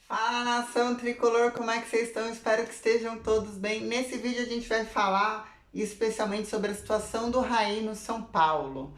Fala, nação tricolor, como é que vocês estão? Espero que estejam todos bem. Nesse vídeo a gente vai falar especialmente sobre a situação do Raí no São Paulo.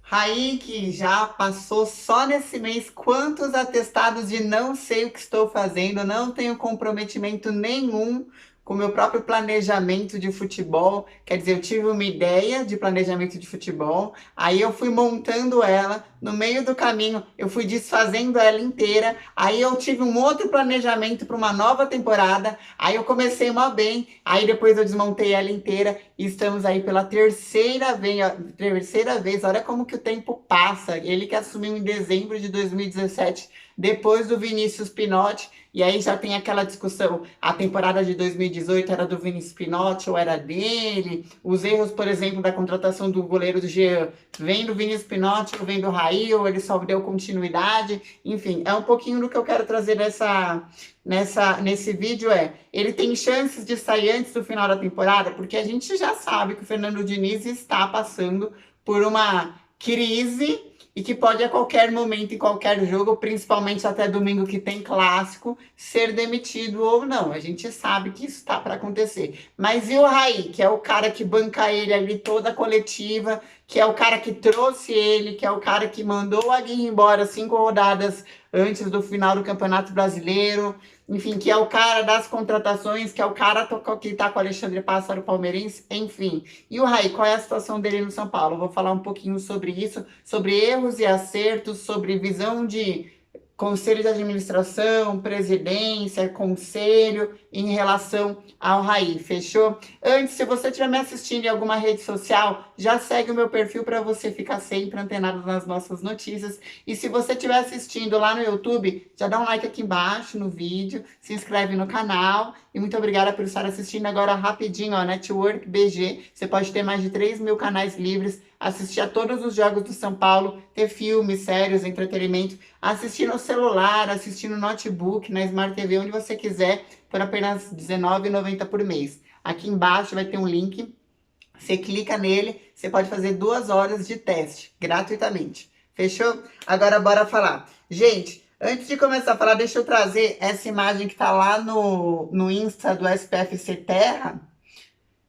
Raí que já passou só nesse mês quantos atestados de não sei o que estou fazendo, não tenho comprometimento nenhum com o meu próprio planejamento de futebol. Quer dizer, eu tive uma ideia de planejamento de futebol, aí eu fui montando ela, no meio do caminho eu fui desfazendo ela inteira, aí eu tive um outro planejamento para uma nova temporada, aí eu comecei mal bem, aí depois eu desmontei ela inteira e estamos aí pela terceira vez, olha como que o tempo passa. Ele que assumiu em dezembro de 2017, depois do Vinícius Pinotti, e aí já tem aquela discussão, a temporada de 2018 era do Vinícius Pinotti ou era dele, os erros, por exemplo, da contratação do goleiro do Jean, vem do Vinícius Pinotti ou vem do Raí, ou ele só deu continuidade, enfim, é um pouquinho do que eu quero trazer nesse vídeo. Ele tem chances de sair antes do final da temporada, porque a gente já sabe que o Fernando Diniz está passando por uma crise e que pode a qualquer momento, em qualquer jogo, principalmente até domingo que tem clássico, ser demitido ou não. A gente sabe que isso está para acontecer. Mas e o Raí, que é o cara que banca ele ali toda a coletiva, que é o cara que trouxe ele, que é o cara que mandou o Aguirre embora 5 rodadas antes do final do Campeonato Brasileiro, enfim, que é o cara das contratações, que é o cara que tá com o Alexandre Pássaro palmeirense, enfim. E o Raí, qual é a situação dele no São Paulo? Eu vou falar um pouquinho sobre isso, sobre erros e acertos, sobre visão de conselho de administração, presidência, conselho em relação ao Raí, fechou? Antes, se você estiver me assistindo em alguma rede social, já segue o meu perfil para você ficar sempre antenado nas nossas notícias. E se você estiver assistindo lá no YouTube, já dá um like aqui embaixo no vídeo, se inscreve no canal. E muito obrigada por estar assistindo agora rapidinho, ó, Network BG. Você pode ter mais de 3.000 canais livres, assistir a todos os jogos do São Paulo, ter filmes, séries, entretenimento, assistir no celular, assistir no notebook, na Smart TV, onde você quiser, por apenas R$19,90 por mês. Aqui embaixo vai ter um link, você clica nele, você pode fazer 2 horas de teste, gratuitamente. Fechou? Agora bora falar. Gente, antes de começar a falar, deixa eu trazer essa imagem que tá lá no Insta do SPFC Terra,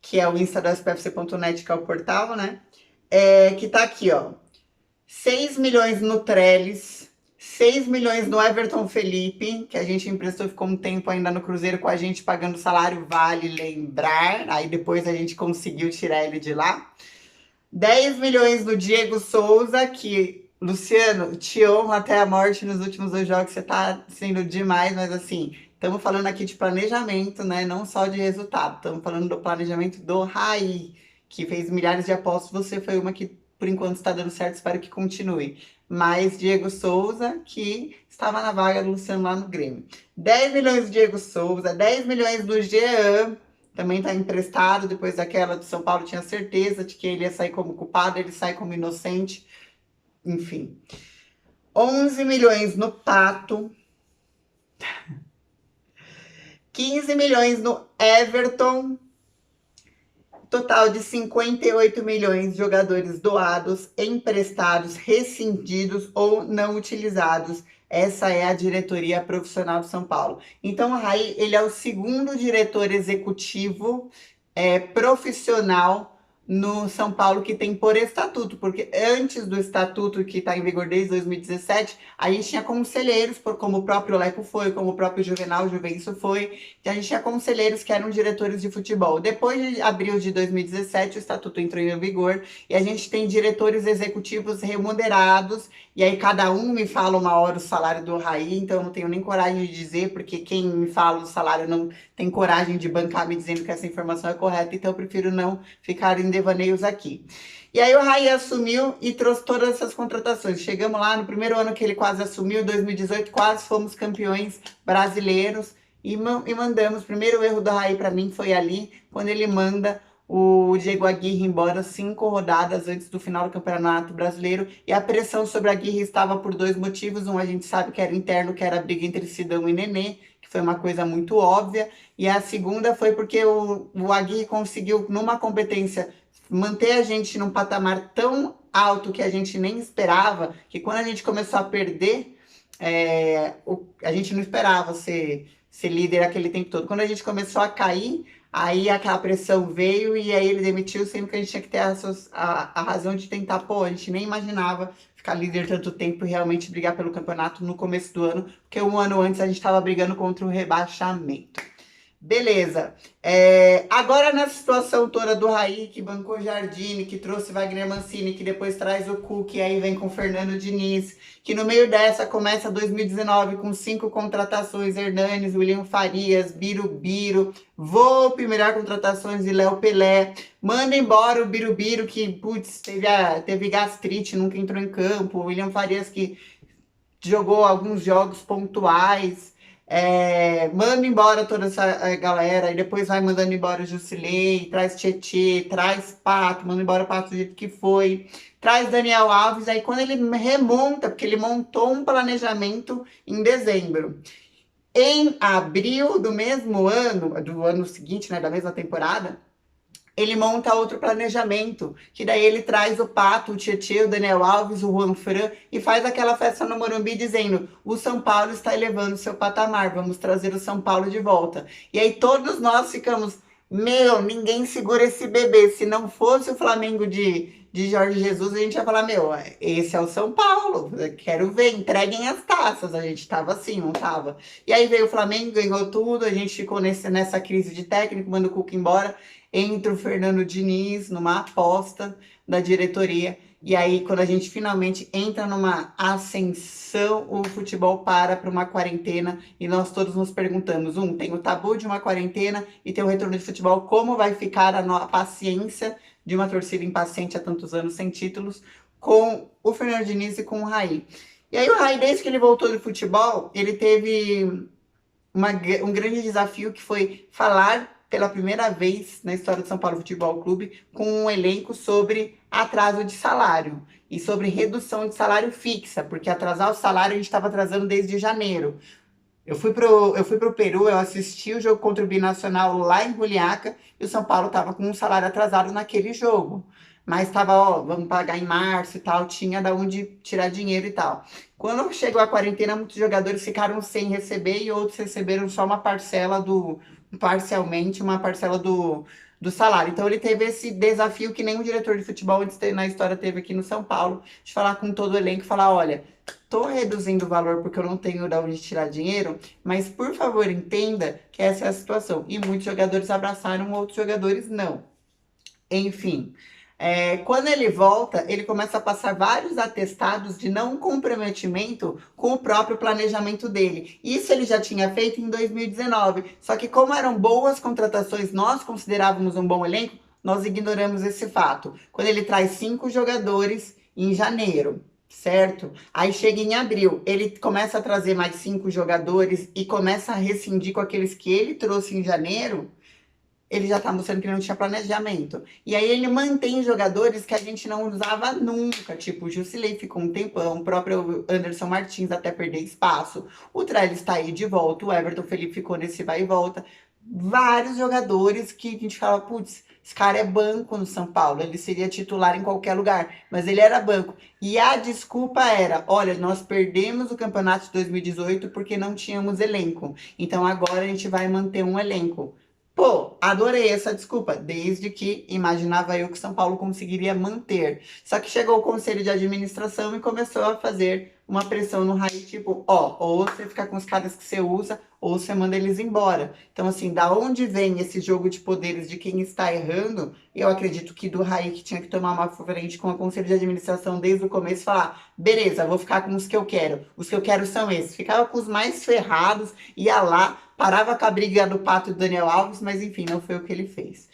que é o Insta do SPFC.net, que é o portal, né? Que tá aqui, ó. 6 milhões no Trellis, 6 milhões no Everton Felipe, que a gente emprestou, ficou um tempo ainda no Cruzeiro com a gente pagando salário, vale lembrar. Aí depois a gente conseguiu tirar ele de lá. 10 milhões no Diego Souza, que, Luciano, te honro até a morte nos últimos 2 jogos, você tá sendo demais, mas assim, estamos falando aqui de planejamento, né? Não só de resultado, estamos falando do planejamento do Raí, que fez milhares de apostas, você foi uma que por enquanto está dando certo, espero que continue. Mas Diego Souza, que estava na vaga do Luciano lá no Grêmio. 10 milhões do Diego Souza, 10 milhões do Jean, também está emprestado, depois daquela do São Paulo, tinha certeza de que ele ia sair como culpado, ele sai como inocente, enfim. 11 milhões no Pato, 15 milhões no Everton, total de 58 milhões de jogadores doados, emprestados, rescindidos ou não utilizados. Essa é a diretoria profissional do São Paulo. Então, o Raí, ele é o segundo diretor executivo profissional no São Paulo que tem por estatuto, porque antes do estatuto que está em vigor desde 2017, a gente tinha conselheiros, como o próprio Leco foi, como o próprio Juvenal Juvencio foi, que a gente tinha conselheiros que eram diretores de futebol. Depois de abril de 2017, o estatuto entrou em vigor e a gente tem diretores executivos remunerados, e aí cada um me fala uma hora o salário do Raí, então eu não tenho nem coragem de dizer, porque quem me fala o salário não tem coragem de bancar me dizendo que essa informação é correta, então eu prefiro não ficar em devaneios aqui. E aí o Raí assumiu e trouxe todas essas contratações. Chegamos lá no primeiro ano que ele quase assumiu, 2018, quase fomos campeões brasileiros e mandamos. O primeiro erro do Raí para mim foi ali, quando ele manda o Diego Aguirre embora 5 rodadas antes do final do Campeonato Brasileiro, e a pressão sobre a Aguirre estava por 2 motivos. Um, a gente sabe que era interno, que era a briga entre Sidão e Nenê, que foi uma coisa muito óbvia, e a segunda foi porque o Aguirre conseguiu, numa competência, manter a gente num patamar tão alto que a gente nem esperava, que quando a gente começou a perder a gente não esperava ser líder aquele tempo todo. Quando a gente começou a cair, aí aquela pressão veio e aí ele demitiu, sendo que a gente tinha que ter a razão de tentar, pô, a gente nem imaginava ficar líder tanto tempo e realmente brigar pelo campeonato no começo do ano, porque um ano antes a gente estava brigando contra o rebaixamento. Beleza. Agora nessa situação toda do Raí, que bancou Jardine, que trouxe Wagner Mancini, que depois traz o Cuca, e aí vem com Fernando Diniz, que no meio dessa começa 2019 com 5 contratações, Hernanes, William Farias, Birubiru, Volpe, melhor contratações e Léo Pelé. Manda embora o Birubiru, que, putz, teve gastrite, nunca entrou em campo. William Farias, que jogou alguns jogos pontuais. Manda embora toda essa galera e depois vai mandando embora o Jusilei, traz Tietê, traz Pato, manda embora o Pato do jeito que foi, traz Daniel Alves, aí quando ele remonta, porque ele montou um planejamento em dezembro. Em abril do mesmo ano, do ano seguinte, né, da mesma temporada, ele monta outro planejamento, que daí ele traz o Pato, o Tietê, o Daniel Alves, o Juanfran e faz aquela festa no Morumbi dizendo: o São Paulo está elevando seu patamar, vamos trazer o São Paulo de volta. E aí todos nós ficamos, meu, ninguém segura esse bebê. Se não fosse o Flamengo de Jorge Jesus, a gente ia falar, meu, esse é o São Paulo, quero ver, entreguem as taças. A gente tava assim, não tava. E aí veio o Flamengo, ganhou tudo, a gente ficou nessa crise de técnico, manda o Cuca embora, entra o Fernando Diniz numa aposta da diretoria. E aí, quando a gente finalmente entra numa ascensão, o futebol para uma quarentena e nós todos nos perguntamos: tem o tabu de uma quarentena e tem o retorno de futebol, como vai ficar a paciência de uma torcida impaciente há tantos anos sem títulos com o Fernando Diniz e com o Raí? E aí o Raí, desde que ele voltou do futebol, ele teve um grande desafio que foi falar pela primeira vez na história do São Paulo Futebol Clube com um elenco sobre atraso de salário e sobre redução de salário fixa, porque atrasar o salário a gente estava atrasando desde janeiro. Eu fui pro Peru, eu assisti o jogo contra o Binacional lá em Juliaca e o São Paulo estava com um salário atrasado naquele jogo. Mas estava, ó, vamos pagar em março e tal, tinha da onde tirar dinheiro e tal. Quando chegou a quarentena, muitos jogadores ficaram sem receber e outros receberam só parcialmente, uma parcela do salário. Então ele teve esse desafio que nenhum diretor de futebol antes na história teve aqui no São Paulo, de falar com todo o elenco e falar: olha, tô reduzindo o valor porque eu não tenho da onde tirar dinheiro, mas por favor entenda que essa é a situação. E muitos jogadores abraçaram, outros jogadores não. Enfim, quando ele volta, ele começa a passar vários atestados de não comprometimento com o próprio planejamento dele. Isso ele já tinha feito em 2019. Só que como eram boas contratações, nós considerávamos um bom elenco, nós ignoramos esse fato. Quando ele traz 5 jogadores em janeiro, certo? Aí chega em abril, ele começa a trazer mais 5 jogadores e começa a rescindir com aqueles que ele trouxe em janeiro. Ele já tá mostrando que não tinha planejamento. E aí ele mantém jogadores que a gente não usava nunca, tipo o Jusilei ficou um tempão, o próprio Anderson Martins até perder espaço, o Trellis tá aí de volta, o Everton Felipe ficou nesse vai e volta. Vários jogadores que a gente fala, putz, esse cara é banco no São Paulo, ele seria titular em qualquer lugar, mas ele era banco. E a desculpa era: olha, nós perdemos o campeonato de 2018 porque não tínhamos elenco, então agora a gente vai manter um elenco. Pô, adorei essa desculpa, desde que imaginava eu que São Paulo conseguiria manter. Só que chegou o conselho de administração e começou a fazer uma pressão no Raí, tipo, ó, ou você fica com os caras que você usa, ou você manda eles embora. Então, assim, da onde vem esse jogo de poderes de quem está errando? Eu acredito que do Raí, que tinha que tomar uma frente com o conselho de administração desde o começo e falar: beleza, vou ficar com os que eu quero. Os que eu quero são esses. Ficava com os mais ferrados, ia lá, parava com a briga do Pato e do Daniel Alves, mas enfim, não foi o que ele fez.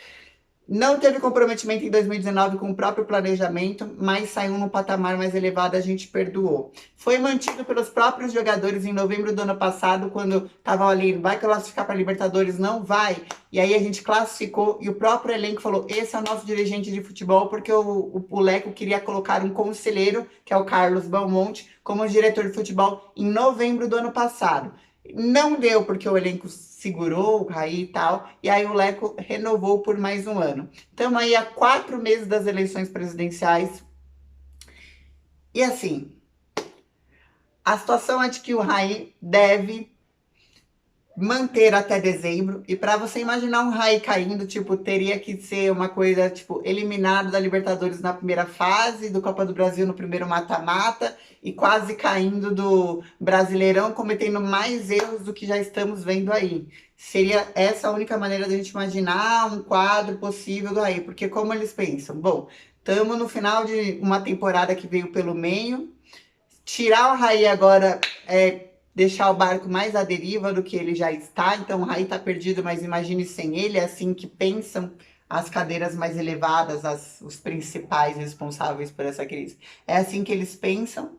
Não teve comprometimento em 2019 com o próprio planejamento, mas saiu num patamar mais elevado, a gente perdoou. Foi mantido pelos próprios jogadores em novembro do ano passado, quando estavam ali: vai classificar para Libertadores? Não vai. E aí a gente classificou e o próprio elenco falou: esse é o nosso dirigente de futebol, porque o Leco queria colocar um conselheiro, que é o Carlos Belmonte, como diretor de futebol em novembro do ano passado. Não deu porque o elenco segurou o Raí e tal, e aí o Leco renovou por mais um ano. Estamos aí há 4 meses das eleições presidenciais. E assim, A situação é de que o Raí deve manter até dezembro. E para você imaginar um Raí caindo, tipo, teria que ser uma coisa, tipo, eliminado da Libertadores na primeira fase, do Copa do Brasil no primeiro mata-mata e quase caindo do Brasileirão, cometendo mais erros do que já estamos vendo aí. Seria essa a única maneira da gente imaginar um quadro possível do Raí, porque como eles pensam? Bom, estamos no final de uma temporada que veio pelo meio. Tirar o Raí agora é deixar o barco mais à deriva do que ele já está. Então o Raí está perdido, mas imagine sem ele. É assim que pensam as cadeiras mais elevadas, os principais responsáveis por essa crise. É assim que eles pensam.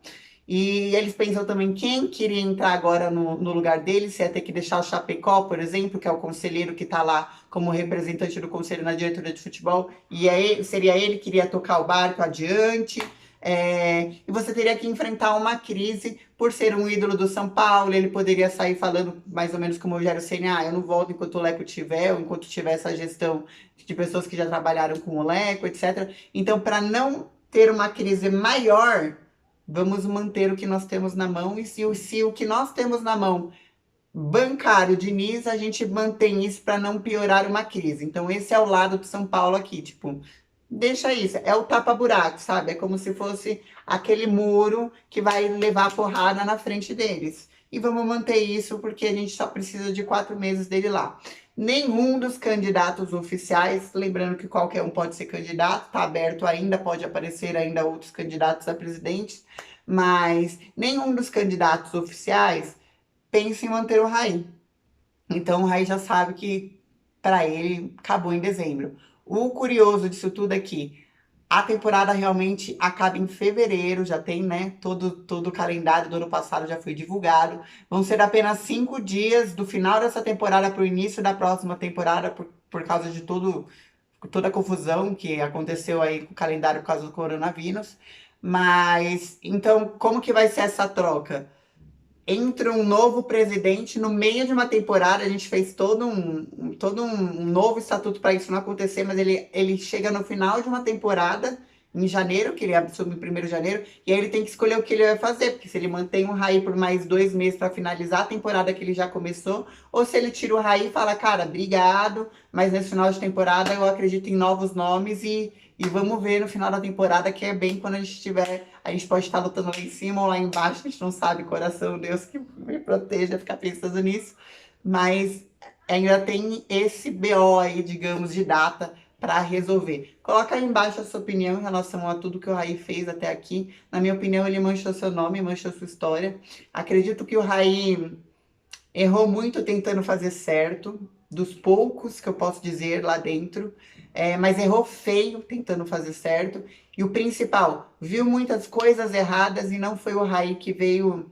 E eles pensam também quem queria entrar agora no lugar dele, se ia ter que deixar o Chapecó, por exemplo, que é o conselheiro que está lá como representante do conselho na diretoria de futebol, e seria ele que iria tocar o barco adiante. E você teria que enfrentar uma crise por ser um ídolo do São Paulo. Ele poderia sair falando mais ou menos como o Rogério Ceni: eu não volto enquanto o Leco tiver, ou enquanto tiver essa gestão de pessoas que já trabalharam com o Leco, etc. Então, para não ter uma crise maior, vamos manter o que nós temos na mão. E se o que nós temos na mão bancar o Diniz, a gente mantém isso para não piorar uma crise. Então, esse é o lado do São Paulo aqui, tipo, deixa isso, é o tapa-buraco, sabe? É como se fosse aquele muro que vai levar a porrada na frente deles. E vamos manter isso porque a gente só precisa de 4 meses dele lá. Nenhum dos candidatos oficiais, lembrando que qualquer um pode ser candidato, tá aberto ainda, pode aparecer ainda outros candidatos a presidente, mas nenhum dos candidatos oficiais pensa em manter o Raí. Então o Raí já sabe que para ele acabou em dezembro. O curioso disso tudo é que a temporada realmente acaba em fevereiro, já tem, né? Todo o calendário do ano passado já foi divulgado. Vão ser apenas 5 dias do final dessa temporada para o início da próxima temporada, por causa de toda a confusão que aconteceu aí com o calendário por causa do coronavírus. Mas, então, como que vai ser essa troca? Entra um novo presidente no meio de uma temporada. A gente fez todo um novo estatuto para isso não acontecer, mas ele chega no final de uma temporada, em janeiro, que ele assume em 1º de janeiro, e aí ele tem que escolher o que ele vai fazer, porque se ele mantém o Raí por mais 2 meses para finalizar a temporada que ele já começou, ou se ele tira o Raí e fala: cara, obrigado, mas nesse final de temporada eu acredito em novos nomes e vamos ver no final da temporada, que é bem quando a gente tiver. A gente pode estar lutando lá em cima ou lá embaixo, a gente não sabe, coração, Deus que me proteja, ficar pensando nisso. Mas ainda tem esse BO aí, digamos, de data para resolver. Coloca aí embaixo a sua opinião em relação a tudo que o Raí fez até aqui. Na minha opinião, ele manchou seu nome, manchou sua história. Acredito que o Raí errou muito tentando fazer certo, dos poucos que eu posso dizer lá dentro, mas errou feio tentando fazer certo. E o principal, viu muitas coisas erradas e não foi o Raí que veio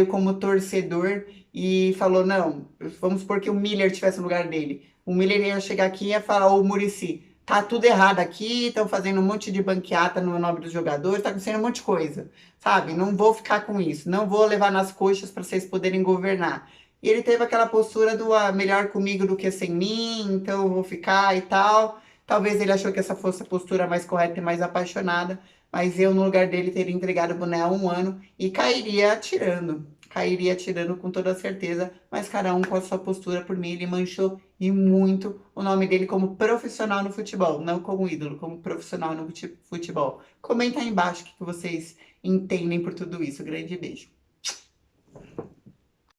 como torcedor e falou: não, vamos supor que o Miller estivesse no lugar dele. O Miller ia chegar aqui e ia falar: ô Muricy, tá tudo errado aqui, estão fazendo um monte de banqueata no nome dos jogadores, tá acontecendo um monte de coisa, sabe? Não vou ficar com isso, não vou levar nas coxas para vocês poderem governar. E ele teve aquela postura do melhor comigo do que sem mim, então eu vou ficar e tal. Talvez ele achou que essa fosse a postura mais correta e mais apaixonada, mas eu, no lugar dele, teria entregado o boné há um ano e cairia atirando. Cairia atirando com toda certeza, mas cada um com a sua postura. Por mim, ele manchou e muito o nome dele como profissional no futebol, não como ídolo, como profissional no futebol. Comenta aí embaixo o que vocês entendem por tudo isso. Grande beijo.